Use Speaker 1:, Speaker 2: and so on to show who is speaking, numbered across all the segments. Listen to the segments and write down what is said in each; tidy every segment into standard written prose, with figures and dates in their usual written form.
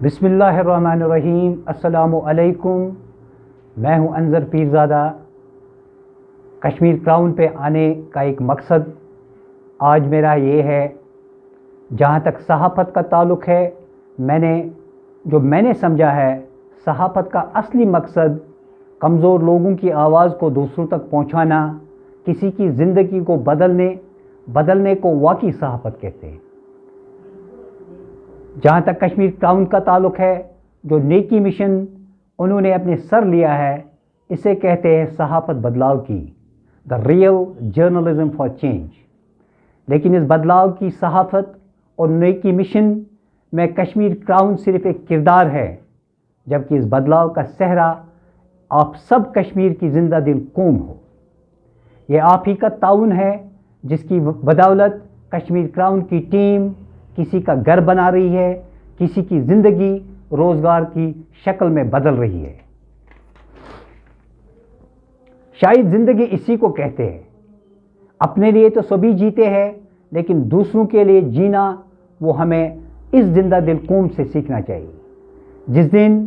Speaker 1: بسم اللہ الرحمن الرحیم۔ السلام علیکم۔ میں ہوں انظر پیرزادہ۔ کشمیر کراؤن پہ آنے کا ایک مقصد آج میرا یہ ہے، جہاں تک صحافت کا تعلق ہے، میں نے سمجھا ہے صحافت کا اصلی مقصد کمزور لوگوں کی آواز کو دوسروں تک پہنچانا، کسی کی زندگی کو بدلنے کو واقعی صحافت کہتے ہیں۔ جہاں تک کشمیر کراؤن کا تعلق ہے، جو نیکی مشن انہوں نے اپنے سر لیا ہے، اسے کہتے ہیں صحافت بدلاؤ کی، the real journalism for change. لیکن اس بدلاؤ کی صحافت اور نیکی مشن میں کشمیر کراؤن صرف ایک کردار ہے، جبکہ اس بدلاؤ کا صحرا آپ سب کشمیر کی زندہ دل قوم ہو۔ یہ آپ ہی کا تعاون ہے جس کی بدولت کشمیر کراؤن کی ٹیم کسی کا گھر بنا رہی ہے، کسی کی زندگی روزگار کی شکل میں بدل رہی ہے۔ شاید زندگی اسی کو کہتے ہیں۔ اپنے لیے تو سبھی جیتے ہیں، لیکن دوسروں کے لیے جینا وہ ہمیں اس زندہ دل قوم سے سیکھنا چاہیے۔ جس دن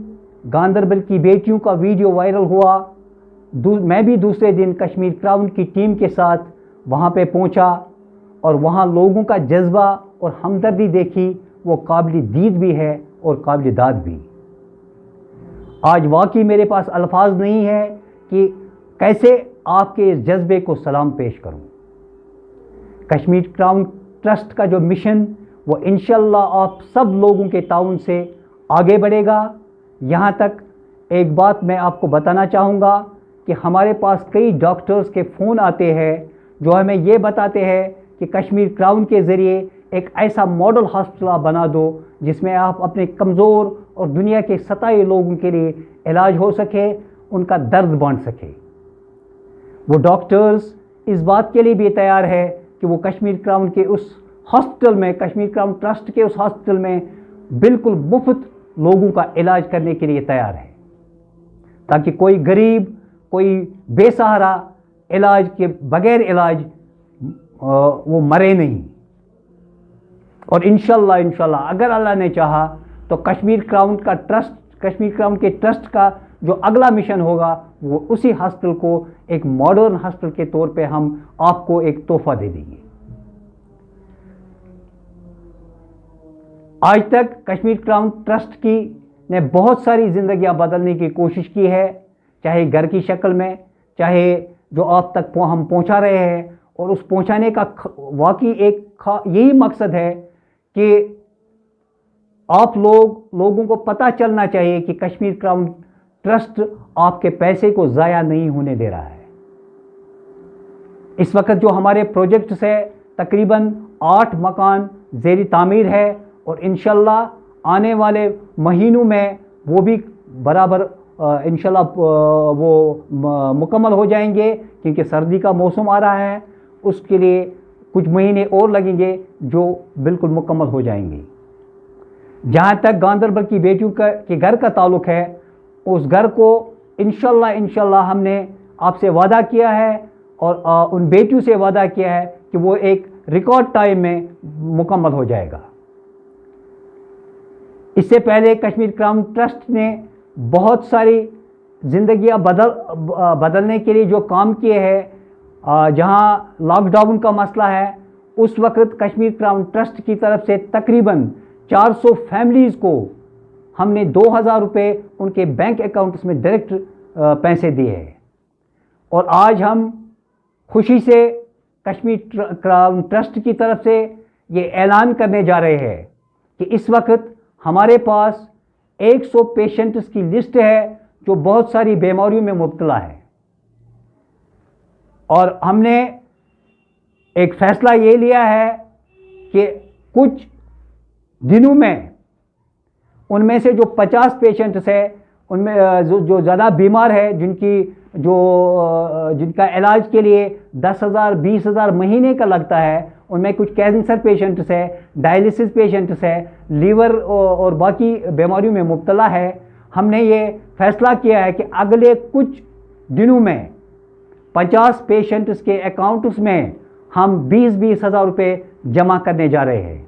Speaker 1: گاندربل کی بیٹیوں کا ویڈیو وائرل ہوا، میں بھی دوسرے دن کشمیر کراؤن کی ٹیم کے ساتھ وہاں پہ پہنچا اور وہاں لوگوں کا جذبہ اور ہمدردی دیکھی، وہ قابل دید بھی ہے اور قابل داد بھی۔ آج واقعی میرے پاس الفاظ نہیں ہے کہ کیسے آپ کے اس جذبے کو سلام پیش کروں۔ کشمیر کراؤن ٹرسٹ کا جو مشن وہ انشاءاللہ آپ سب لوگوں کے تعاون سے آگے بڑھے گا۔ یہاں تک ایک بات میں آپ کو بتانا چاہوں گا کہ ہمارے پاس کئی ڈاکٹرز کے فون آتے ہیں جو ہمیں یہ بتاتے ہیں کہ کشمیر کراؤن کے ذریعے ایک ایسا ماڈل ہاسپٹل بنا دو جس میں آپ اپنے کمزور اور دنیا کے ستائے لوگوں کے لیے علاج ہو سکے، ان کا درد بانٹ سکے۔ وہ ڈاکٹرز اس بات کے لیے بھی تیار ہے کہ وہ کشمیر کراؤن کے اس ہاسپٹل میں، کشمیر کراؤن ٹرسٹ کے اس ہاسپٹل میں بالکل مفت لوگوں کا علاج کرنے کے لیے تیار ہے، تاکہ کوئی غریب، کوئی بے سہارا علاج کے بغیر علاج وہ مرے نہیں۔ اور انشاءاللہ اگر اللہ نے چاہا تو کشمیر کراؤن کے ٹرسٹ کا جو اگلا مشن ہوگا وہ اسی ہاسپٹل کو ایک ماڈرن ہاسپٹل کے طور پہ ہم آپ کو ایک تحفہ دے دیں گے۔ آج تک کشمیر کراؤن ٹرسٹ نے بہت ساری زندگیاں بدلنے کی کوشش کی ہے، چاہے گھر کی شکل میں، چاہے جو آپ تک ہم پہنچا رہے ہیں، اور اس پہنچانے کا واقعی یہی مقصد ہے کہ آپ لوگوں کو پتہ چلنا چاہیے کہ کشمیر کراؤن ٹرسٹ آپ کے پیسے کو ضائع نہیں ہونے دے رہا ہے۔ اس وقت جو ہمارے پروجیکٹس ہے، تقریباً 8 مکان زیر تعمیر ہے، اور انشاءاللہ آنے والے مہینوں میں وہ بھی برابر انشاءاللہ وہ مکمل ہو جائیں گے، کیونکہ سردی کا موسم آ رہا ہے، اس کے لیے کچھ مہینے اور لگیں گے جو بالکل مکمل ہو جائیں گے۔ جہاں تک گاندربل کی بیٹیوں کے گھر کا تعلق ہے، اس گھر کو انشاءاللہ ہم نے آپ سے وعدہ کیا ہے اور ان بیٹیوں سے وعدہ کیا ہے کہ وہ ایک ریکارڈ ٹائم میں مکمل ہو جائے گا۔ اس سے پہلے کشمیر کراؤن ٹرسٹ نے بہت ساری زندگیاں بدلنے کے لیے جو کام کیے ہیں، جہاں لاک ڈاؤن کا مسئلہ ہے، اس وقت کشمیر کراؤن ٹرسٹ کی طرف سے تقریباً 400 فیملیز کو ہم نے 2000 روپے ان کے بینک اکاؤنٹس میں ڈائریکٹ پیسے دیے ہیں۔ اور آج ہم خوشی سے کشمیر کراؤن ٹرسٹ کی طرف سے یہ اعلان کرنے جا رہے ہیں کہ اس وقت ہمارے پاس 100 پیشنٹس کی لسٹ ہے جو بہت ساری بیماریوں میں مبتلا ہے، اور ہم نے ایک فیصلہ یہ لیا ہے کہ کچھ دنوں میں ان میں سے جو 50 پیشنٹس ہیں، ان میں جو زیادہ بیمار ہے، جن کا علاج کے لیے 10,000 20,000 مہینے کا لگتا ہے، ان میں کچھ کینسر پیشنٹس ہے، ڈائلسس پیشنٹس ہے، لیور اور باقی بیماریوں میں مبتلا ہے۔ ہم نے یہ فیصلہ کیا ہے کہ اگلے کچھ دنوں میں 50 پیشنٹس کے اکاؤنٹس میں ہم 20,000 روپے جمع کرنے جا رہے ہیں۔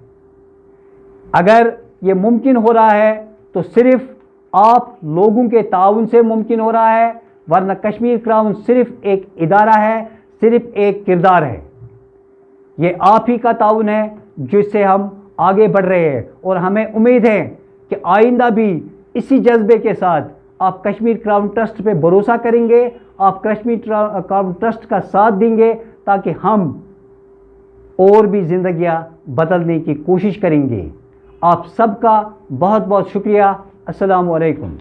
Speaker 1: اگر یہ ممکن ہو رہا ہے تو صرف آپ لوگوں کے تعاون سے ممکن ہو رہا ہے، ورنہ کشمیر کراؤن صرف ایک ادارہ ہے، صرف ایک کردار ہے۔ یہ آپ ہی کا تعاون ہے جس سے ہم آگے بڑھ رہے ہیں، اور ہمیں امید ہے کہ آئندہ بھی اسی جذبے کے ساتھ آپ کشمیر کراؤن ٹرسٹ پہ بھروسہ کریں گے، آپ کشمیر کراؤن ٹرسٹ کا ساتھ دیں گے، تاکہ ہم اور بھی زندگیاں بدلنے کی کوشش کریں گے۔ آپ سب کا بہت بہت شکریہ۔ السلام علیکم۔